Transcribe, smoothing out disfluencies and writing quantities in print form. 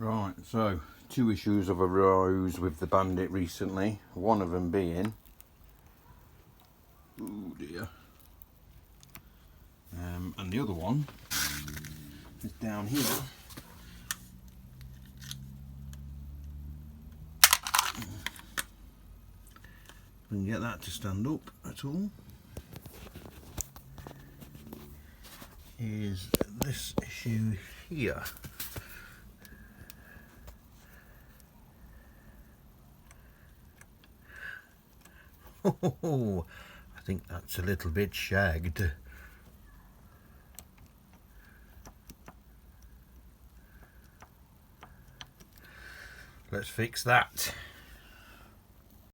Right, so two issues have arose with the Bandit recently. One of them being, oh dear, and the other one is down here. We can get that to stand up at all. Is this issue here. Oh, I think that's a little bit shagged. Let's fix that.